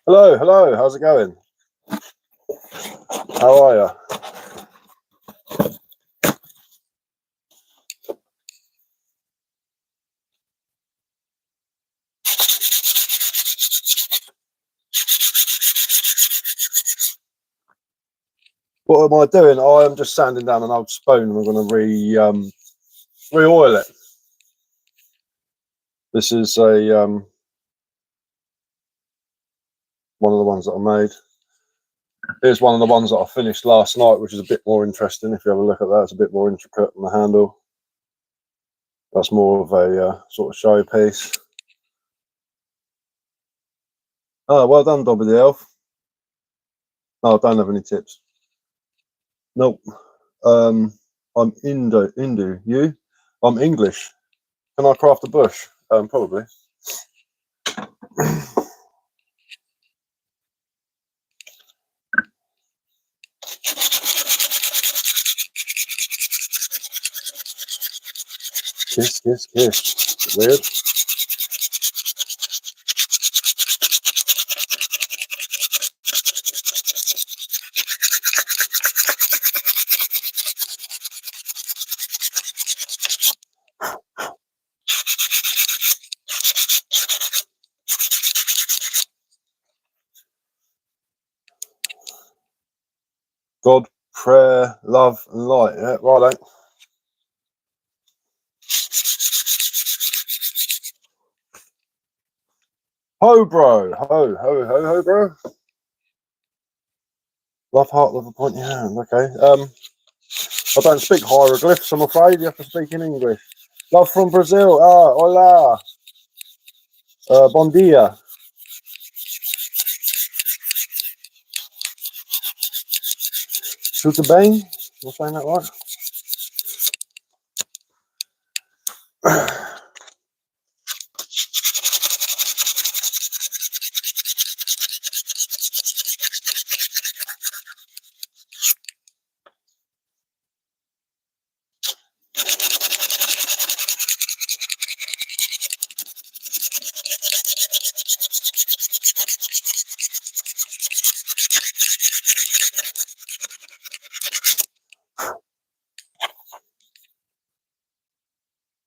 Hello, hello, how's it going? How are you? What am I doing? I am just sanding down an old spoon and we're going to re-oil it. This is a one of the ones that I made. Here's one of the ones that I finished last night, which is a bit more interesting. If you have a look at that, it's a bit more intricate on the handle. That's more of a sort of show piece. Oh, well done, Dobby the Elf. No, I don't have any tips. Nope. I'm Hindu. You? I'm English. Can I craft a bush? Probably. Kiss, kiss, kiss. Weird. God, prayer, love, and light. Yeah, right. Ho, bro. Ho, bro. Love heart, love a point your hand. Okay. I don't speak hieroglyphs, I'm afraid. You have to speak in English. Love from Brazil. Ah, hola. Bon dia. Tudo bem? Am I saying that right?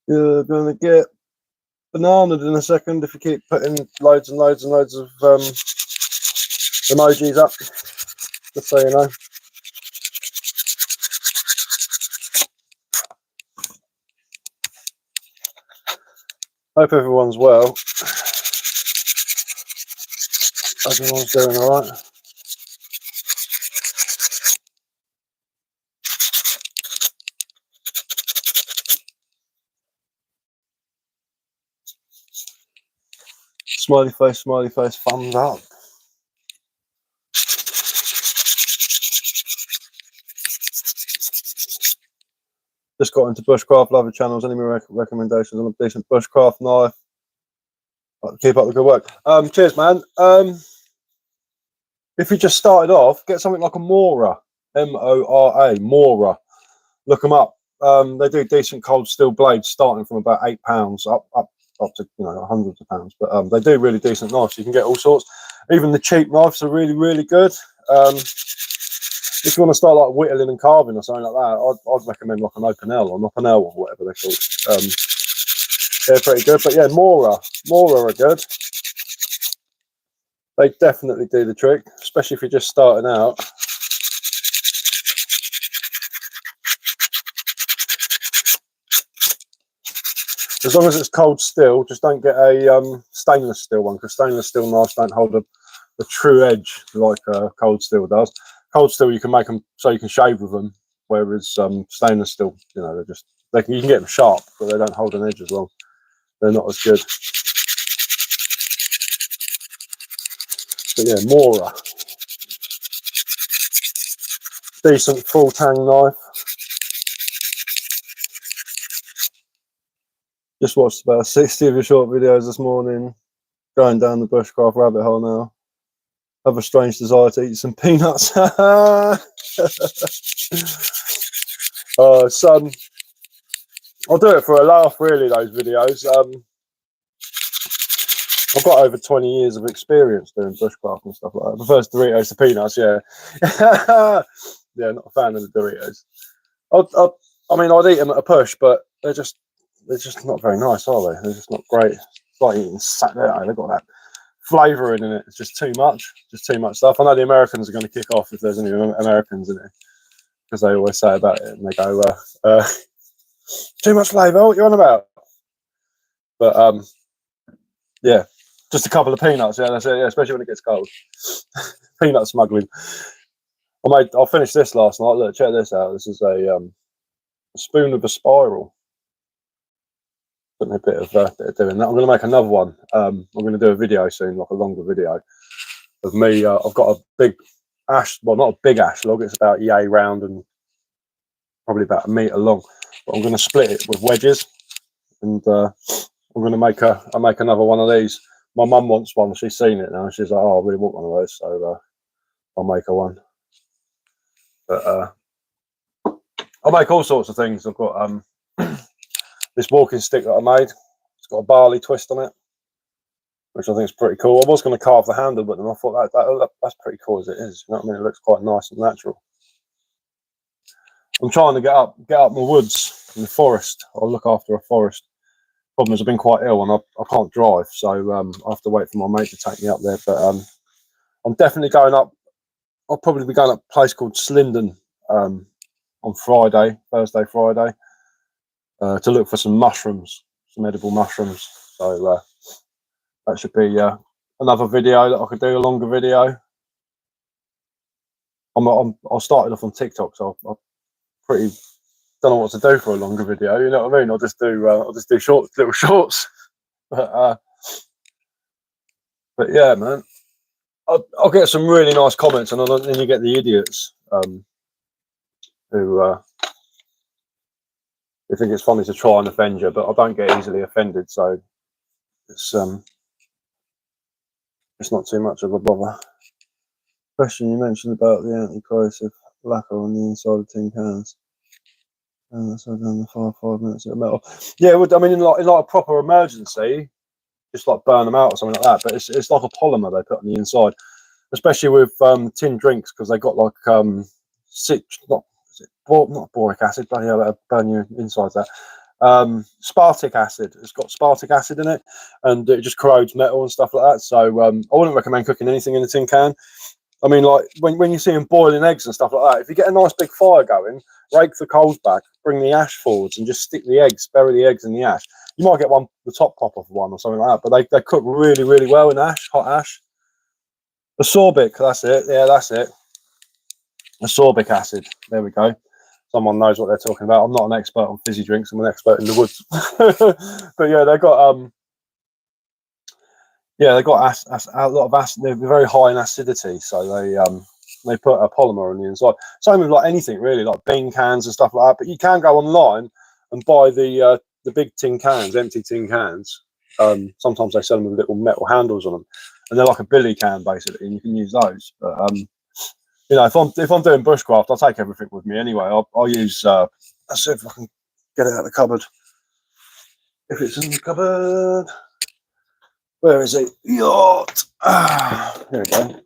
You're going to get bananaed in a second if you keep putting loads and loads and loads of emojis up, just so you know. Hope everyone's well. Everyone's doing all right. Smiley face, thumbs up. Just got into bushcraft, love the channels. Any more recommendations on a decent bushcraft knife? Keep up the good work. Cheers, man. If you just started off, get something like a Mora, M-O-R-A, Mora. Look them up. They do decent cold steel blades, starting from about £8 up to hundreds of pounds. But they do really decent knives. You can get all sorts. Even the cheap knives are really good. If you want to start like whittling and carving or something like that, I'd recommend like an open L or an L or whatever they're called. They're pretty good. But yeah, Mora are good. They definitely do the trick, especially if you're just starting out. As long as it's cold steel, just don't get a stainless steel one, because stainless steel knives don't hold a true edge like cold steel does. Cold steel, you can make them so you can shave with them, whereas stainless steel, they're just you can get them sharp, but they don't hold an edge as well. They're not as good. But yeah, Mora, decent full tang knife. Just watched about 60 of your short videos this morning. Going down the bushcraft rabbit hole now. Have a strange desire to eat some peanuts. Son, I'll do it for a laugh, really, those videos. I've got over 20 years of experience doing bushcraft and stuff like that. The first Doritos to peanuts, yeah. Yeah, not a fan of the Doritos. I mean, I'd eat them at a push, but they're just not very nice, are they? They're just not great. It's like eating Saturday. They've got that flavouring in it. It's just too much stuff. I know the Americans are going to kick off if there's any Americans in it, because they always say about it, and they go, too much flavour, what you on about? But yeah, just a couple of peanuts, yeah, that's it, yeah, especially when it gets cold. Peanut smuggling. I finished this last night. Look, check this out. This is a spoon of a spiral. Putting a bit of doing that. I'm going to make another one. I'm going to do a video soon, like a longer video of me. I've got a big ash, well, not a big ash log. It's about yay round and probably about 1 metre long. But I'm going to split it with wedges, and I'm going to make another one of these. My mum wants one. She's seen it now. She's like, "Oh, I really want one of those." So I'll make her one. But I'll make all sorts of things. I've got this walking stick that I made. It's got a barley twist on it, which I think is pretty cool. I was going to carve the handle, but then I thought that's pretty cool as it is. You know what I mean? It looks quite nice and natural. I'm trying to get up in the woods, in the forest. I'll look after a forest. Problem is, I've been quite ill and I can't drive, so I have to wait for my mate to take me up there. But I'm definitely going up. I'll probably be going up a place called Slindon on Thursday, Friday, to look for some mushrooms, some edible mushrooms. So that should be another video that I could do, a longer video. I started off on TikTok, so I pretty don't know what to do for a longer video. You know what I mean? I'll just do little shorts. But yeah, man, I'll get some really nice comments, and then you get the idiots who think it's funny to try and offend you. But I don't get easily offended, so it's not too much of a bother. Question you mentioned about the anti-corrosive lacquer on the inside of tin cans. And so down the 5 minutes of metal. Yeah, I mean, in like a proper emergency, just like burn them out or something like that. But it's like a polymer they put on the inside, especially with tin drinks, because they got like not boric acid, bloody hell, that'll burn your insides out. Spartic acid. It's got spartic acid in it, and it just corrodes metal and stuff like that. So I wouldn't recommend cooking anything in a tin can. I mean, like when you see them boiling eggs and stuff like that, if you get a nice big fire going, rake the coals back, bring the ash forwards, and just stick the eggs, bury the eggs in the ash. You might get the top pop off one or something like that, but they cook really, really well in ash, hot ash. Ascorbic, that's it. Yeah, that's it. Ascorbic acid. There we go. Someone knows what they're talking about. I'm not an expert on fizzy drinks. I'm an expert in the woods. But yeah, they got a lot of acid. They're very high in acidity, so they put a polymer on the inside. Same with like anything really, like bean cans and stuff like that. But you can go online and buy the big tin cans, empty tin cans. Sometimes they sell them with little metal handles on them, and they're like a billy can basically, and you can use those. But you know, if I'm doing bushcraft, I'll take everything with me anyway. I'll use. Let's see if I can get it out of the cupboard. If it's in the cupboard. Where is it? Yacht. Here we go.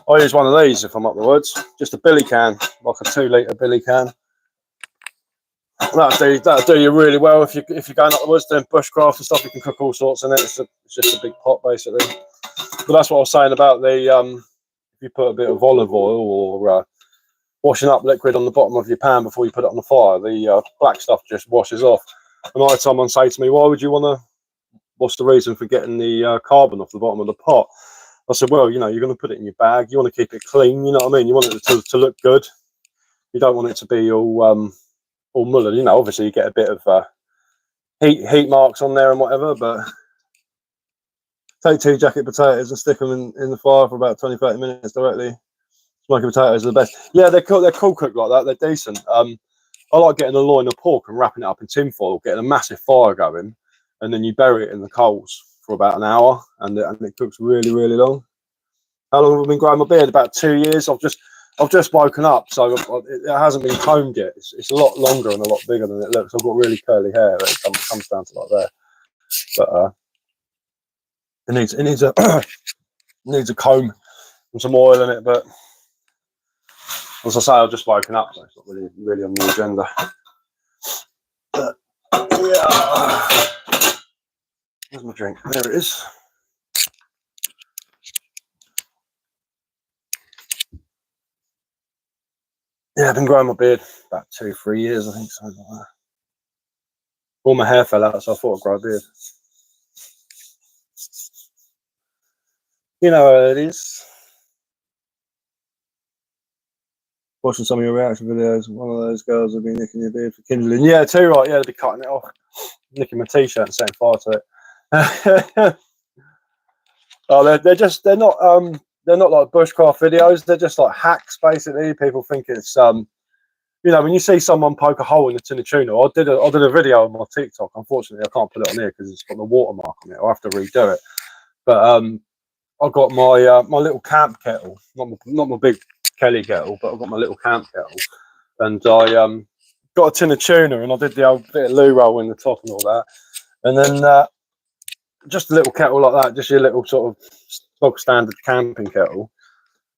I use one of these if I'm up the woods. Just a billy can, like a 2 litre billy can. That'll do you really well if you're going up the woods doing bushcraft and stuff. You can cook all sorts in it. It's just a big pot basically. But that's what I was saying about the if you put a bit of olive oil or washing up liquid on the bottom of your pan before you put it on the fire, the black stuff just washes off. And I had someone say to me, "Why would you want to? What's the reason for getting the carbon off the bottom of the pot?" I said, "Well, you know, you're going to put it in your bag. You want to keep it clean. You know what I mean? You want it to look good. You don't want it to be all mullered. You know, obviously you get a bit of heat marks on there and whatever, but take 2 jacket potatoes and stick them in the fire for about 20-30 minutes directly. Smoky potatoes are the best. Yeah, they're cool cooked like that. They're decent. I like getting a loin of pork and wrapping it up in tin foil, getting a massive fire going, and then you bury it in the coals for about an hour, and it cooks really, really long. How long have I been growing my beard? About 2 years. I've just I've just woken up, so it hasn't been combed yet. It's a lot longer and a lot bigger than it looks. I've got really curly hair. It comes down to like there, but it needs a needs a comb and some oil in it. But as I say, I've just woken up, so it's not really on the agenda. But, yeah, there's my drink. There it is. Yeah, I've been growing my beard about 2-3 years, I think, something like that. All my hair fell out, so I thought I'd grow a beard. You know how it is. Watching some of your reaction videos, one of those girls will be nicking your beard for kindling. Yeah, too right. Yeah, they'll be cutting it off, nicking my t-shirt and setting fire to it. Oh, they're not like bushcraft videos. They're just like hacks, basically. People think it's you know, when you see someone poke a hole in a tin of tuna. I did a video on my TikTok. Unfortunately, I can't put it on here because it's got the watermark on it. I'll have to redo it. But I got my my little camp kettle, not my big Kelly kettle, but I've got my little camp kettle, and I got a tin of tuna, and I did the old bit of loo roll in the top and all that, and then just a little kettle like that, just your little sort of bog standard camping kettle,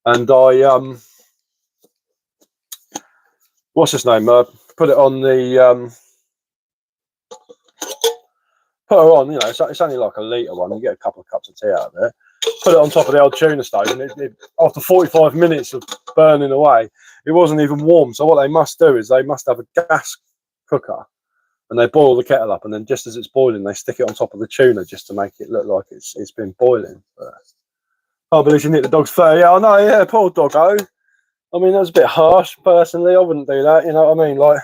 and I what's his name? Put it on the put her on. You know, it's only like a litre one. You get a couple of cups of tea out of it. Put it on top of the old tuna stove, and after 45 minutes of burning away, it wasn't even warm. So what they must do is they must have a gas cooker, and they boil the kettle up, and then just as it's boiling, they stick it on top of the tuna just to make it look like it's been boiling. But I believe you nicked the dog's fur. Yeah, I know. Yeah, poor doggo. I mean, that was a bit harsh. Personally, I wouldn't do that. You know what I mean? Like,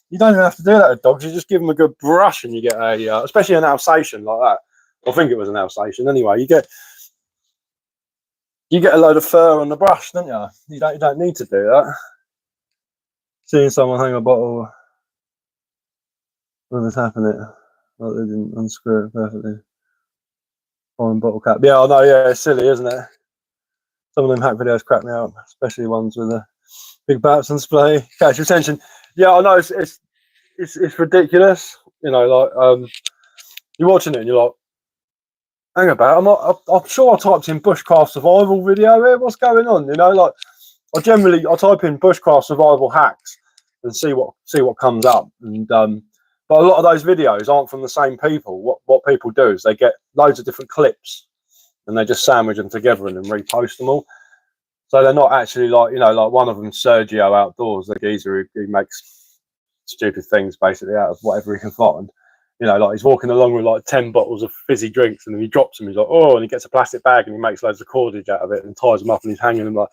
you don't even have to do that with dogs. You just give them a good brush, and you get a, especially an Alsatian like that. I think it was an Alsatian. Anyway, you get a load of fur on the brush, don't you? You don't need to do that. Seeing someone hang a bottle, what was happening? Like they didn't unscrew it perfectly. Foreign bottle cap. Yeah, I know. Yeah, it's silly, isn't it? Some of them hack videos crack me up, especially ones with a big bats on display. Catch your attention. Yeah, I know. It's ridiculous. You know, like you're watching it and you're like, hang about. I'm sure I typed in bushcraft survival video here. What's going on? You know, like I type in bushcraft survival hacks and see what comes up. And but a lot of those videos aren't from the same people. What people do is they get loads of different clips and they just sandwich them together and then repost them all. So they're not actually like, you know, like one of them, Sergio Outdoors, the geezer who makes stupid things basically out of whatever he can find. You know, like he's walking along with like 10 bottles of fizzy drinks, and then he drops them. He's like, oh, and he gets a plastic bag and he makes loads of cordage out of it and ties them up, and he's hanging them like,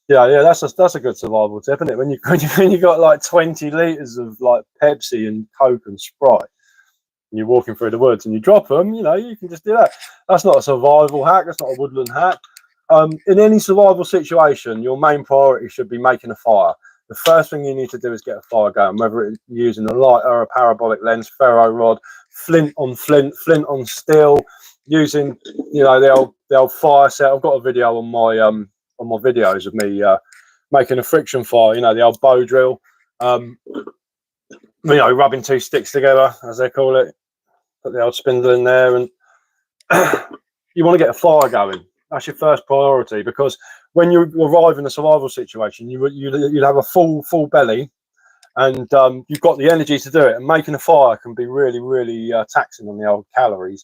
yeah. That's a good survival tip, isn't it? When you got like 20 liters of like Pepsi and Coke and Sprite, and you're walking through the woods and you drop them, you know, you can just do that. That's not a survival hack. That's not a woodland hack. In any survival situation, your main priority should be making a fire. The first thing you need to do is get a fire going, whether it's using a lighter or a parabolic lens, ferro rod, flint on steel, using, you know, the old fire set. I've got a video on my videos of me making a friction fire, you know, the old bow drill, you know, rubbing two sticks together, as they call it. Put the old spindle in there, and you want to get a fire going. That's your first priority, because when you arrive in a survival situation, you'll have a full belly, and you've got the energy to do it. And making a fire can be really taxing on the old calories.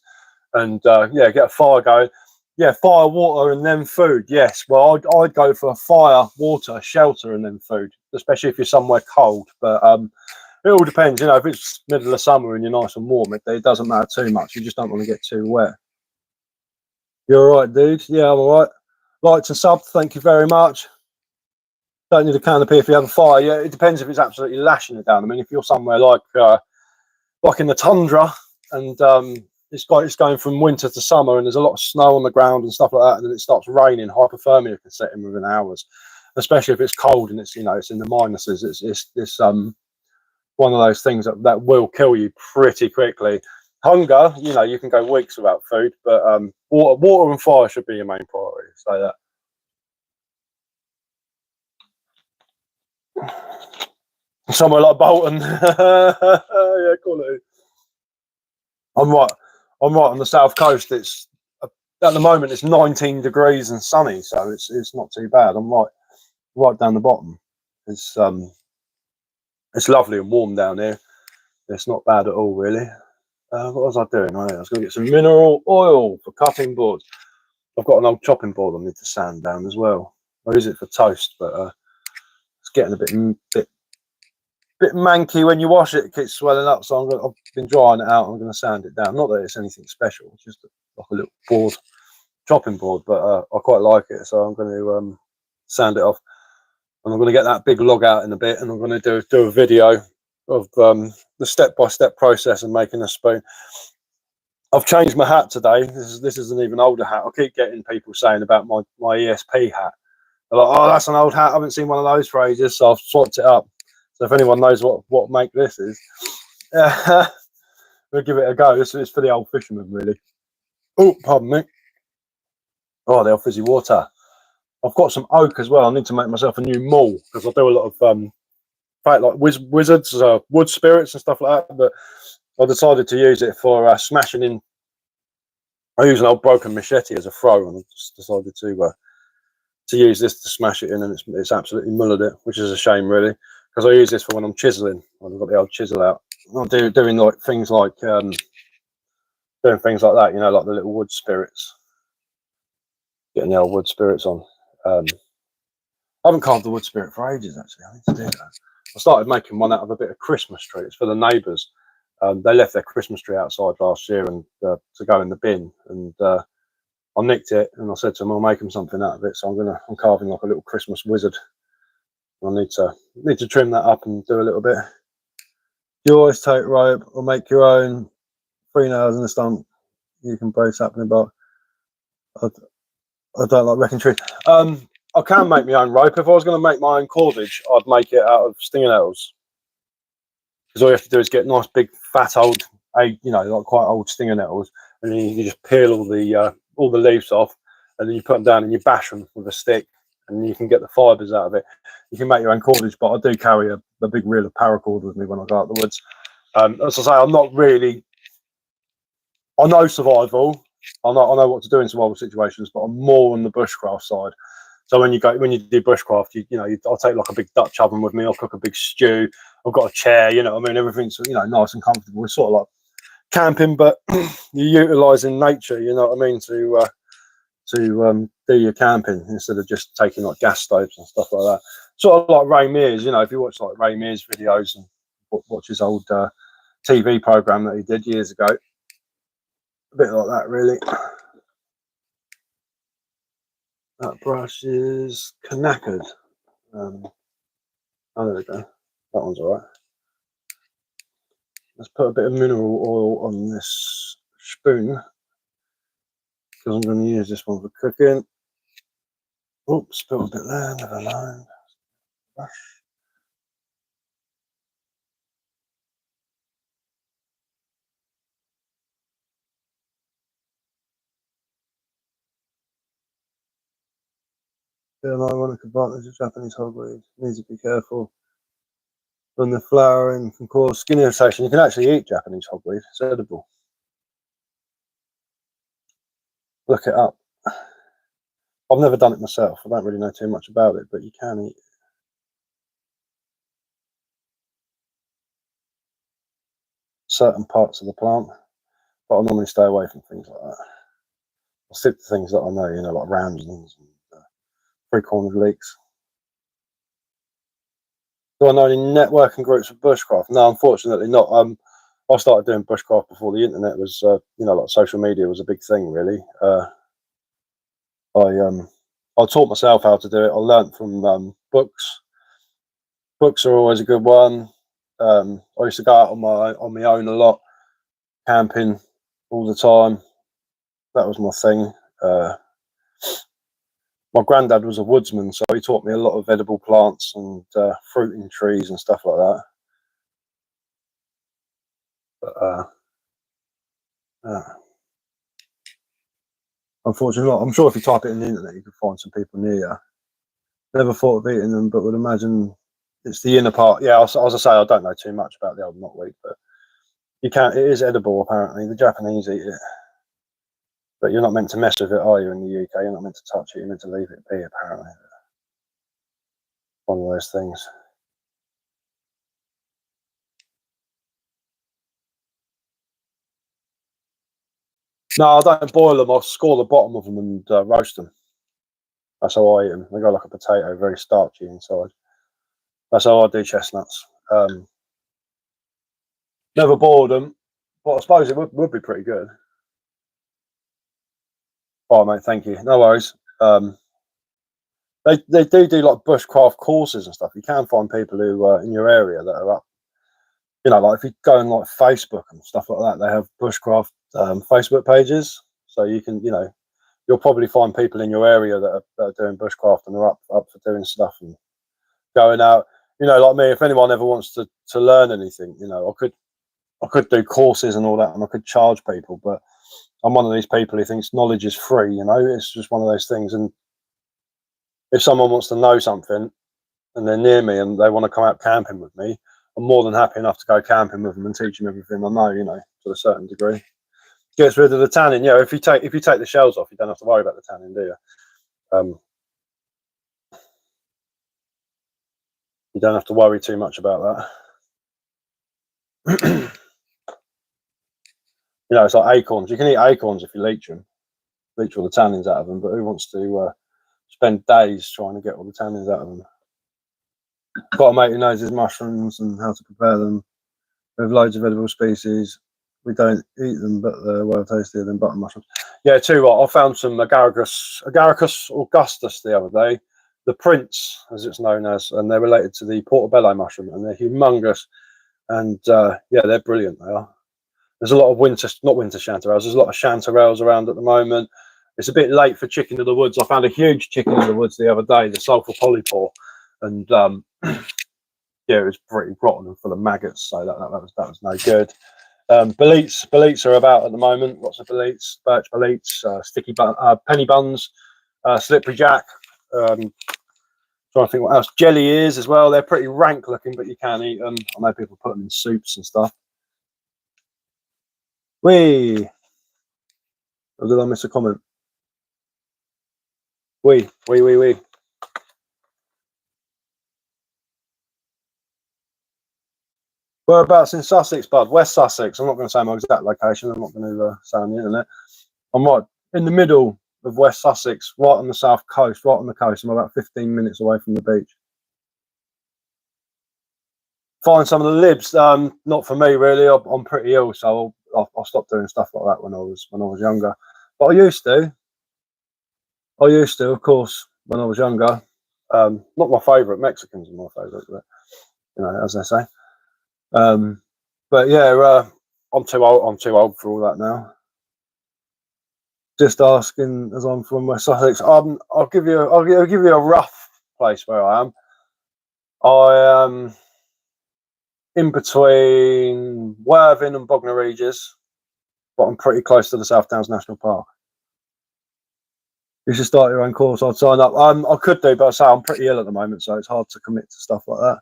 And yeah, get a fire going. Yeah, fire, water, and then food. Yes, well, I'd go for fire, water, shelter, and then food, especially if you're somewhere cold. But it all depends. You know, if it's middle of summer and you're nice and warm, it doesn't matter too much. You just don't want to get too wet. You're all right, dude. Yeah, I'm all right. Likes and sub, thank you very much. Don't need a canopy if you have a fire. Yeah, it depends if it's absolutely lashing it down. I mean, if you're somewhere like in the tundra, and it's going from winter to summer, and there's a lot of snow on the ground and stuff like that, and then it starts raining, hypothermia can set in within hours. Especially if it's cold and it's, you know, it's in the minuses. It's one of those things that will kill you pretty quickly. Hunger, you know, you can go weeks without food, but water and fire should be your main priority. So that. Somewhere like Bolton. Yeah, quality. I'm right. I'm right on the south coast. It's at the moment it's 19 degrees and sunny, so it's not too bad. I'm right down the bottom. It's lovely and warm down here. It's not bad at all, really. What was I doing? Oh, yeah, I was going to get some mineral oil for cutting boards. I've got an old chopping board I need to sand down as well. I use it for toast, but it's getting a bit manky when you wash it. It keeps swelling up, so I've been drying it out. I'm going to sand it down. Not that it's anything special, it's just like a little board, chopping board, but I quite like it, so I'm going to sand it off. And I'm going to get that big log out in a bit, and I'm going to do a video of the step-by-step process of making a spoon. I've changed my hat today. This is an even older hat. I keep getting people saying about my ESP hat. They're like, oh, that's an old hat. I haven't seen one of those for ages, so I've swapped it up. So if anyone knows what make this is, we'll give it a go. This is for the old fishermen, really. Oh, pardon me. Oh, the old fizzy water. I've got some oak as well. I need to make myself a new maul because I do a lot of like wizards, wood spirits and stuff like that. But I decided to use it for smashing in. I use an old broken machete as a throw, and I just decided to use this to smash it in, and it's absolutely mullered it, which is a shame, really, because I use this for when I'm chiseling. I've got the old chisel out. I'm doing like things like doing things like that, you know, like the little wood spirits. Getting the old wood spirits on. I haven't carved the wood spirit for ages, actually. I need to do that. I started making one out of a bit of Christmas tree. It's for the neighbours. They left their Christmas tree outside last year and to go in the bin, and I nicked it, and I said to them, I'll make them something out of it. So I'm carving like a little Christmas wizard. I need to trim that up and do a little bit. You always take rope or make your own 3 nails in the stump. You can brace up in the bark. I don't like wrecking trees. I can make my own rope. If I was going to make my own cordage, I'd make it out of stinger nettles. Because all you have to do is get nice big fat old, you know, like quite old stinger nettles, and then you just peel all the leaves off, and then you put them down and you bash them with a stick, and you can get the fibres out of it. You can make your own cordage, but I do carry a big reel of paracord with me when I go out the woods. As I say, I'm not really. I know survival. I know what to do in survival situations, but I'm more on the bushcraft side. So when you do bushcraft, I'll take like a big Dutch oven with me. I'll cook a big stew. I've got a chair. You know what I mean? Everything's nice and comfortable. It's sort of like camping, but you're utilising nature. You know what I mean? To do your camping instead of just taking like gas stoves and stuff like that. Sort of like Ray Mears. You know, if you watch like Ray Mears videos and watch his old TV program that he did years ago, a bit like that, really. That brush is knackered. Oh, there we go. That one's all right. Let's put a bit of mineral oil on this spoon because I'm going to use this one for cooking. Oops, spilled a bit there. Never mind. Brush. The ironic advantage of Japanese hogweed. Needs to be careful. When the flowering can cause skin irritation. You can actually eat Japanese hogweed. It's edible. Look it up. I've never done it myself. I don't really know too much about it, but you can eat it. Certain parts of the plant, but I normally stay away from things like that. I stick to things that I know, like ramsons and three-cornered leeks. Do I know any networking groups for bushcraft? No, unfortunately not. I started doing bushcraft before the internet was, like social media was a big thing, really. I taught myself how to do it. I learnt from books. Books are always a good one. I used to go out on my own a lot, camping all the time. That was my thing. My granddad was a woodsman, so he taught me a lot of edible plants and fruiting trees and stuff like that. But unfortunately, I'm sure if you type it in the internet, you can find some people near you. Never thought of eating them, but would imagine It's the inner part. Yeah, as I say, I don't know too much about the old knotweed, but you can. It is edible apparently. The Japanese eat it, but you're not meant to mess with it, are you? In the UK, you're not meant to touch it. You're meant to leave it be. Apparently, one of those things. No, I don't boil them. I'll score the bottom of them and roast them. That's how I eat them. They go like a potato, very starchy inside. That's how I do chestnuts. Never boiled them, but I suppose it would be pretty good. All right, mate. Thank you. No worries. They do like bushcraft courses and stuff. You can find people who in your area that are up. You know, like if you go on like Facebook and stuff like that, they have bushcraft Facebook pages. So you can, you know, you'll probably find people in your area that are doing bushcraft and are up for doing stuff and going out. You know, like me, if anyone ever wants to learn anything, you know, I could do courses and all that, and I could charge people. But I'm one of these people who thinks knowledge is free. You know, it's just one of those things. And if someone wants to know something and they're near me and they want to come out camping with me, I'm more than happy enough to go camping with them and teach them everything I know, you know, to a certain degree. Gets rid of the tannin. Yeah, if you take the shells off, you don't have to worry about the tannin, do you? You don't have to worry too much about that. You know, it's like acorns. You can eat acorns if you leach all the tannins out of them, but who wants to spend days trying to get all the tannins out of them? Got a mate who knows his mushrooms and how to prepare them. We have loads of edible species. We don't eat them, but they're well tastier than button mushrooms. Yeah, too right. I found some Agaricus Augustus the other day, the Prince, as it's known as, and they're related to the portobello mushroom, and they're humongous. And yeah, they're brilliant. They are. There's a lot of not winter chanterelles. There's a lot of chanterelles around at the moment. It's a bit late for chicken of the woods. I found a huge chicken of the woods the other day, the sulphur polypore, and yeah, it was pretty rotten and full of maggots. So that was no good. Boletes are about at the moment. Lots of boletes, birch boletes, sticky penny buns, slippery jack. Trying to think what else. Jelly ears as well. They're pretty rank looking, but you can eat them. I know people put them in soups and stuff. Wee. Or did I miss a comment? Wee. Whereabouts in Sussex, bud? West Sussex. I'm not going to say my exact location. I'm not going to say on the internet. I'm right in the middle of West Sussex, right on the south coast, right on the coast. I'm about 15 minutes away from the beach. Find some of the libs. Not for me, really. I'm pretty ill, so I stopped doing stuff like that when I was younger. But I used to, of course, when I was younger. Not my favourite. Mexicans are my favourite, but you know, as they say. But yeah, I'm too old for all that now. Just asking, as I'm from West Sussex. I'll give you a rough place where I am. I am in between Worthing and Bognor Regis, but I'm pretty close to the South Downs National Park. You should start your own course. I'd sign up. I could do, but I say I'm pretty ill at the moment, so it's hard to commit to stuff like that.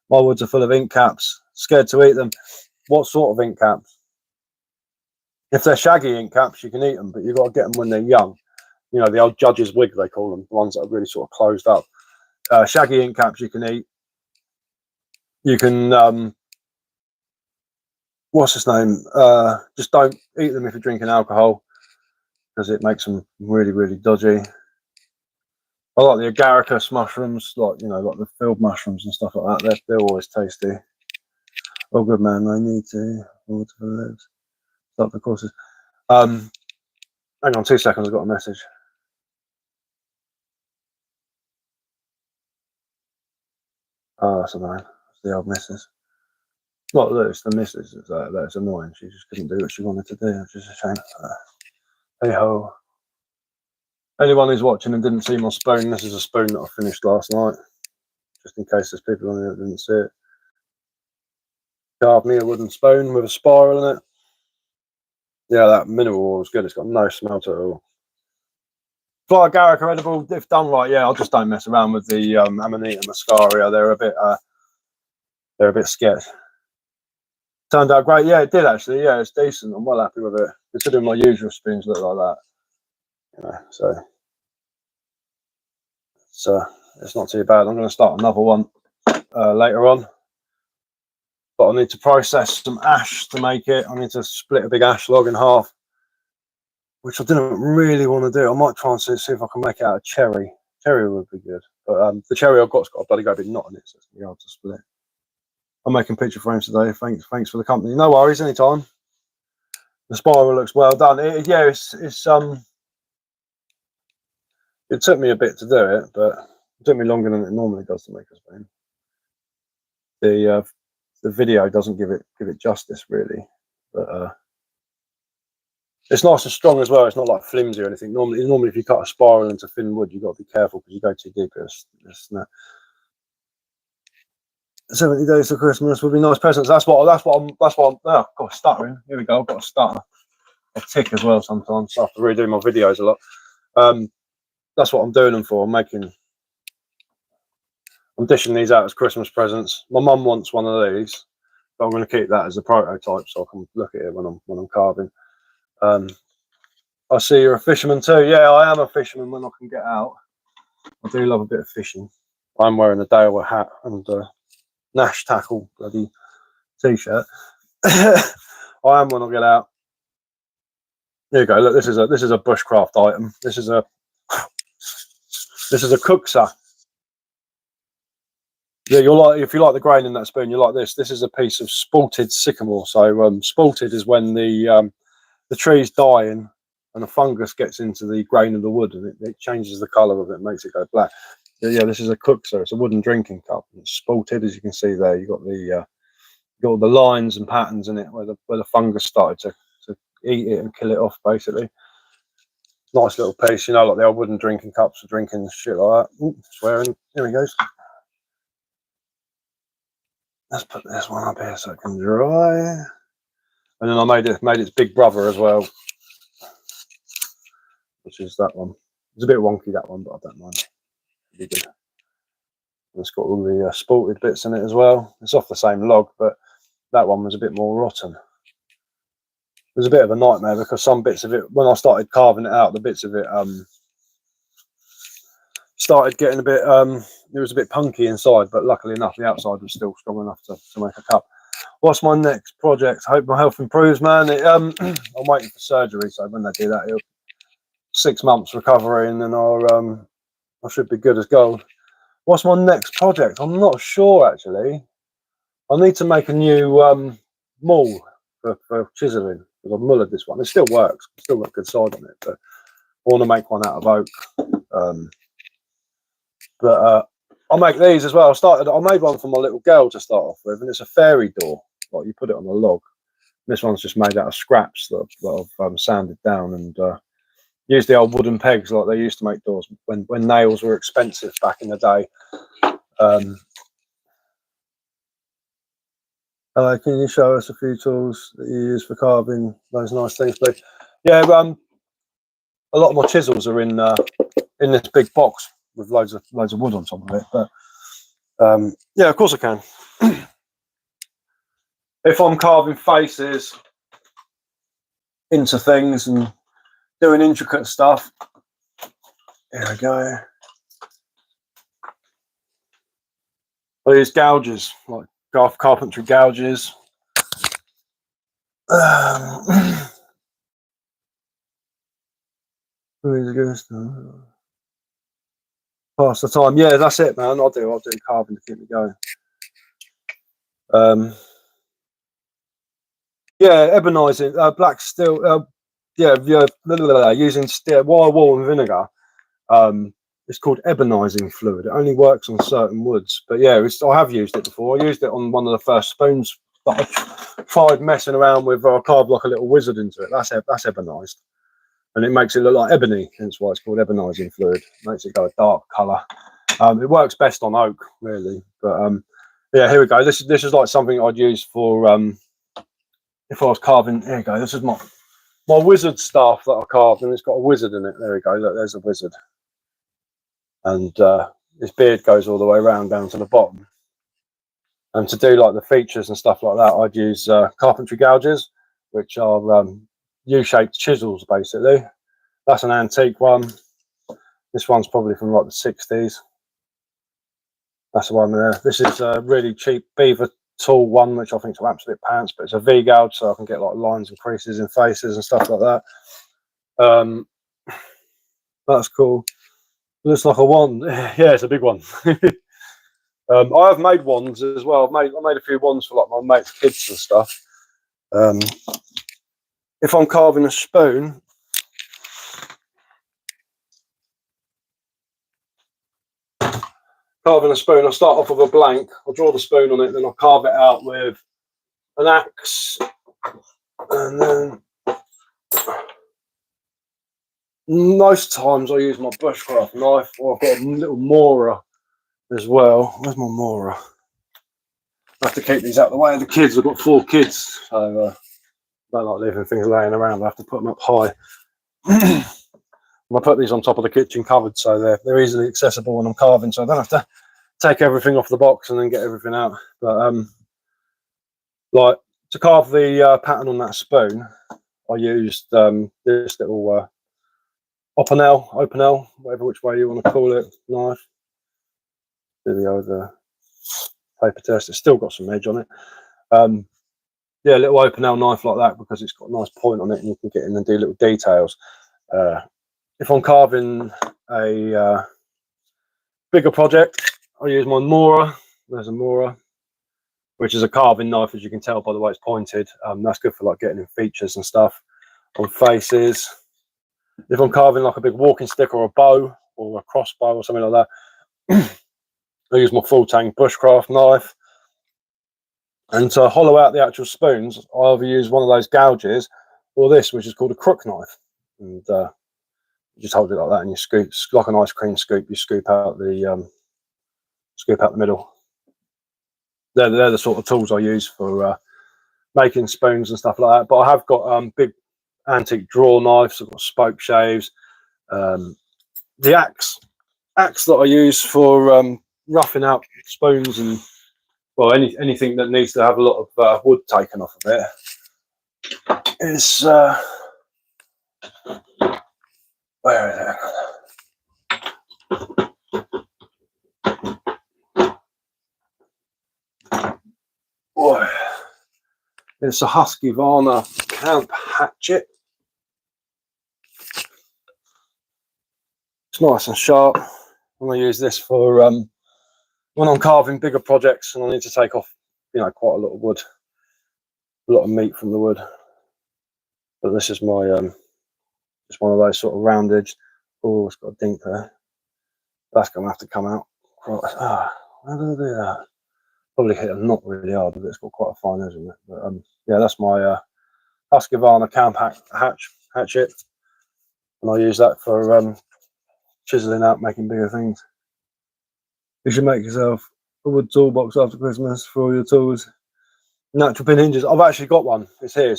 My woods are full of ink caps. Scared to eat them. What sort of ink caps? If they're shaggy ink caps, you can eat them, but you've got to get them when they're young. You know, the old judge's wig, they call them, the ones that are really sort of closed up. Shaggy ink caps you can eat. You can, what's his name? Just don't eat them if you're drinking alcohol, because it makes them really, really dodgy. I like the agaricus mushrooms, like, you know, like the field mushrooms and stuff like that. They're always tasty. Oh, good man. I need to water for the lips. Stop the courses. Hang on 2 seconds. I've got a message. Oh, that's annoying. It's the old missus. Not that it's the missus that's annoying. She just couldn't do what she wanted to do. It's just a shame. Hey ho. Anyone who's watching and didn't see my spoon, this is a spoon that I finished last night. Just in case there's people on here that didn't see it. Carved me a wooden spoon with a spiral in it. Yeah, that mineral oil is good. It's got no smell to it at all. Fly agaric are edible if done right. Yeah, I just don't mess around with the Amanita muscaria. They're a bit they're a bit scared. Turned out great. Yeah, it did actually. Yeah, it's decent. I'm well happy with it, considering my usual spoons look like that. You know, so it's not too bad. I'm going to start another one later on, but I need to process some ash to make it. I need to split a big ash log in half, which I didn't really want to do. I might try and see if I can make it out of cherry. Cherry would be good, but the cherry I've got's got a bloody great big knot in it, so it's going to be hard to split. I'm making picture frames today. Thanks for the company. No worries, anytime. The spiral looks well done. Yeah, it took me a bit to do it, but it took me longer than it normally does to make a spoon. The video doesn't give it justice really, but it's nice and strong as well. It's not like flimsy or anything. Normally if you cut a spiral into thin wood, you've got to be careful because you go too deep, it's snap. 70 days to Christmas would be nice presents. That's what I'm. Oh, God, stuttering. Here we go. I've got to stutter. I tick as well sometimes. I have to redo my videos a lot. That's what I'm doing them for. I'm dishing these out as Christmas presents. My mum wants one of these, but I'm going to keep that as a prototype so I can look at it when I'm carving. I see you're a fisherman too. Yeah, I am a fisherman when I can get out. I do love a bit of fishing. I'm wearing a Dale hat and Nash tackle bloody t-shirt. I am when I get out. Here you go. Look, this is a bushcraft item. This is a cookser. Yeah, if you like the grain in that spoon, you like this. This is a piece of spalted sycamore. So spalted is when the tree's dying and the fungus gets into the grain of the wood and it changes the colour of it, makes it go black. Yeah, this is a cookser. It's a wooden drinking cup. It's spalted, as you can see there. You've got the lines and patterns in it where the fungus started to eat it and kill it off, basically. Nice little piece, you know, like the old wooden drinking cups for drinking shit like that. Ooh, swearing. Here he goes. Let's put this one up here so it can dry. And then I made its big brother as well, which is that one. It's a bit wonky, that one, but I don't mind. It'll be good. It's got all the spalted bits in it as well. It's off the same log, but that one was a bit more rotten. It was a bit of a nightmare because some bits of it, when I started carving it out, the bits of it started getting a bit, it was a bit punky inside, but luckily enough, the outside was still strong enough to make a cup. What's my next project? I hope my health improves, man. I'm waiting for surgery, so when they do that, 6 months recovery, and then I should be good as gold. What's my next project? I'm not sure, actually. I need to make a new maul for chiseling, because I've mullered this one. It still works, still got good side on it, but I want to make one out of oak. But I'll make these as well. I made one for my little girl to start off with, and it's a fairy door. Like, you put it on a log. This one's just made out of scraps that I've sanded down and used the old wooden pegs like they used to make doors when nails were expensive back in the day. Can you show us a few tools that you use for carving those nice things, please? Yeah, a lot of my chisels are in this big box with loads of wood on top of it. But yeah, of course I can. If I'm carving faces into things and doing intricate stuff, here we go. I use gouges, like carpentry gouges. Pass the time. Yeah, that's it, man. I'll do carving to keep me going. Yeah, ebonising, black steel. Using steel, wire wool and vinegar. It's called ebonising fluid. It only works on certain woods, but yeah, I have used it before. I used it on one of the first spoons that I tried messing around with. I carved like a little wizard into it. That's ebonised, and it makes it look like ebony. Hence why it's called ebonising fluid. It makes it go a dark colour. It works best on oak, really. But yeah, here we go. This is like something I'd use for if I was carving. Here we go. This is my wizard staff that I carved, and it's got a wizard in it. There we go. Look, there's a wizard. And his beard goes all the way around down to the bottom. And to do like the features and stuff like that, I'd use carpentry gouges, which are U-shaped chisels basically. That's an antique one. This one's probably from like the 60s. That's the one there. This is a really cheap beaver tool one, which I think is absolute pants, but it's a V gouge, so I can get like lines and creases in faces and stuff like that. That's cool. Looks like a wand. Yeah, it's a big one. I have made wands as well. I made a few wands for like my mates' kids and stuff. If I'm carving a spoon, I start off with a blank. I'll draw the spoon on it, then I'll carve it out with an axe, and then most times I use my bushcraft knife, or I've got a little morer as well. Where's my morer? I have to keep these out of the way of the kids. I've got 4 kids, so I don't like leaving things laying around. I have to put them up high. I put these on top of the kitchen cupboard, so they're easily accessible when I'm carving, so I don't have to take everything off the box and then get everything out. But like to carve the pattern on that spoon, I used this little open-L, whatever which way you want to call it, knife. Do the other paper test. It's still got some edge on it. Yeah, a little open-L knife like that, because it's got a nice point on it and you can get in and do little details. If I'm carving a bigger project, I use my morer. There's a morer, which is a carving knife, as you can tell by the way it's pointed. That's good for like getting in features and stuff on faces. If I'm carving like a big walking stick or a bow or a crossbow or something like that, I use my full tang bushcraft knife. And to hollow out the actual spoons, I either use one of those gouges or this, which is called a crook knife. And you just hold it like that, and you scoop like an ice cream scoop. You scoop out the middle. They're the sort of tools I use for making spoons and stuff like that. But I have got big antique draw knives. I've got spoke shaves. The axe that I use for roughing out spoons and well anything that needs to have a lot of wood taken off of it is where is it? Boy, it's a Husqvarna camp hatchet. It's nice and sharp. I'm going to use this for when I'm carving bigger projects and I need to take off, quite a lot of wood, a lot of meat from the wood. But this is my just one of those sort of round edged. Oh, it's got a dink there. That's going to have to come out. Right. How do I do that? Probably hit a knot really hard, but it's got quite a fine edge in it. But yeah, that's my Husqvarna camp hatchet, and I use that for chiseling out, making bigger things. You should make yourself a wood toolbox after Christmas for all your tools. Natural pin hinges. I've actually got one. It's here.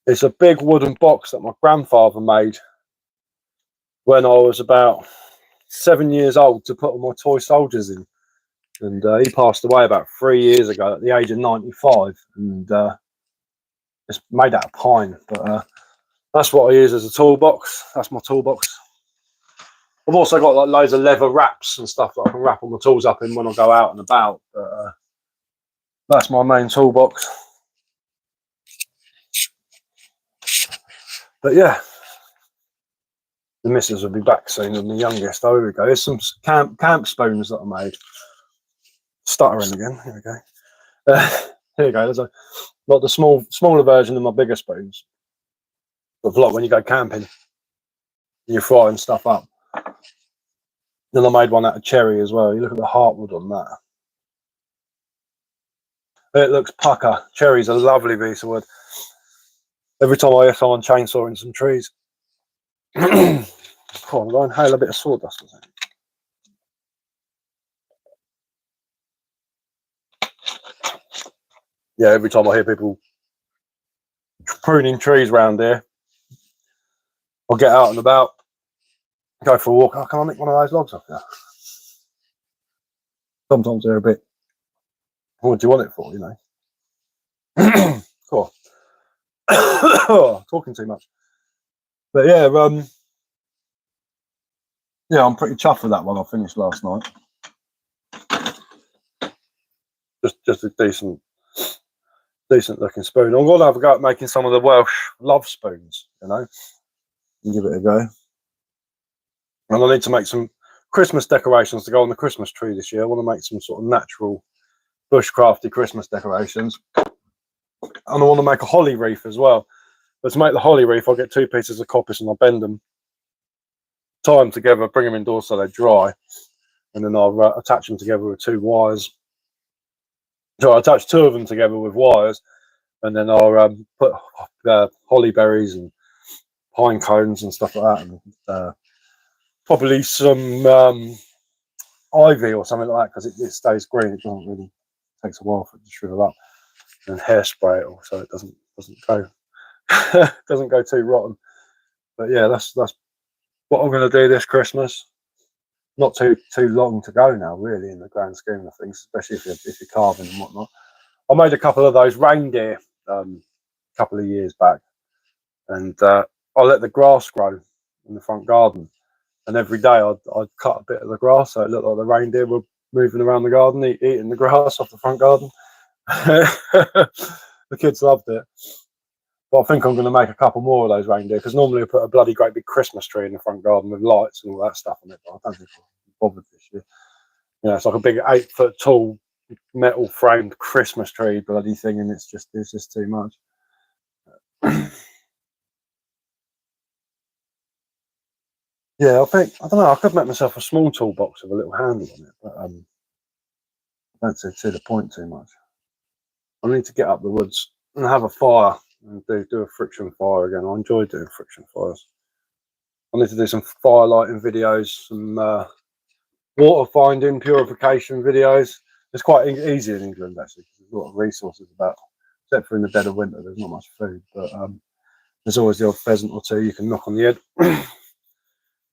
It's a big wooden box that my grandfather made when I was about 7 years old to put all my toy soldiers in. And he passed away about 3 years ago at the age of 95. And it's made out of pine. But that's what I use as a toolbox. That's my toolbox. I've also got like loads of leather wraps and stuff that I can wrap all my tools up in when I go out and about. But that's my main toolbox. But yeah, the missus will be back soon and the youngest. Oh, here we go. Here's some camp spoons that I made. Stuttering again. Here we go. Here we go. There's like the smaller version of my bigger spoons. But like when you go camping, and you're frying stuff up. Then I made one out of cherry as well. You look at the heartwood on that. It looks pucker. Cherry's a lovely piece of wood. Every time I hear someone chainsawing some trees, come on, go and hail a bit of sawdust. Yeah, every time I hear people pruning trees around here, I'll get out and about, go for a walk. Oh, can I nick one of those logs off there? sometimes they're a bit, what do you want it for, you know? Cool. Talking too much. But yeah, yeah, I'm pretty chuffed with that one I finished last night. Just a decent looking spoon. I'm gonna have a go at making some of the Welsh love spoons, you know, and give it a go. And I need to make some Christmas decorations to go on the Christmas tree this year. I want to make some sort of natural bushcrafty Christmas decorations, and I want to make a holly wreath as well. But to make the holly wreath, I'll get 2 pieces of coppice and I'll bend them, tie them together, bring them indoors so they dry, and then I'll attach them together with 2 wires. So I attach 2 of them together with wires, and then I'll put holly berries and pine cones and stuff like that, and probably some ivy or something like that, because it stays green. It doesn't really, takes a while for it to shrivel up, and hairspray it all so it doesn't go doesn't go too rotten. But yeah, that's what I'm going to do this Christmas. Not too long to go now, really, in the grand scheme of things, especially if you're carving and whatnot. I made a couple of those reindeer a couple of years back, and I let the grass grow in the front garden, and every day I'd cut a bit of the grass so it looked like the reindeer were moving around the garden, eating the grass off the front garden. The kids loved it. But I think I'm going to make a couple more of those reindeer, because normally I put a bloody great big Christmas tree in the front garden with lights and all that stuff on it. But I don't think I'll be bothered this year. You know, it's like a big 8-foot tall metal framed Christmas tree bloody thing, and it's just too much. Yeah, I don't know, I could make myself a small toolbox with a little handle on it, but I don't see the point too much. I need to get up the woods and have a fire and do a friction fire again. I enjoy doing friction fires. I need to do some fire lighting videos, some water finding, purification videos. It's quite easy in England, actually, because there's a lot of resources about, except for in the dead of winter, there's not much food, but there's always the odd pheasant or 2 you can knock on the head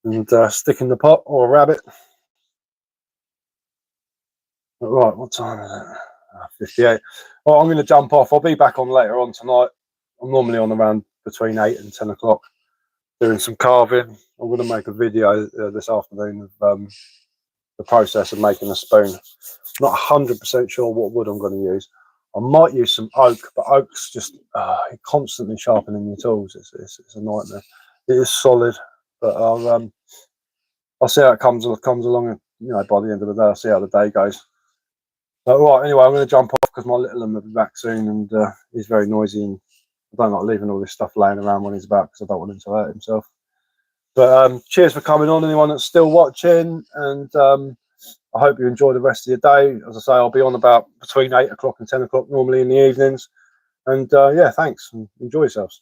and stick in the pot, or a rabbit. But right, what time is it? 58. Well, I'm going to jump off. I'll be back on later on tonight. I'm normally on around between 8 and 10 o'clock doing some carving. I'm going to make a video this afternoon of the process of making a spoon. Not 100% sure what wood I'm going to use. I might use some oak, but oak's just constantly sharpening your tools. It's a nightmare. It is solid, but I'll see how it comes along. You know, by the end of the day, I'll see how the day goes. But right, anyway, I'm going to jump off because my little one will be back soon, and he's very noisy, and I don't like leaving all this stuff laying around when he's back, because I don't want him to hurt himself. But cheers for coming on, anyone that's still watching, and I hope you enjoy the rest of your day. As I say, I'll be on about between 8 o'clock and 10 o'clock normally in the evenings. And yeah, thanks, and enjoy yourselves.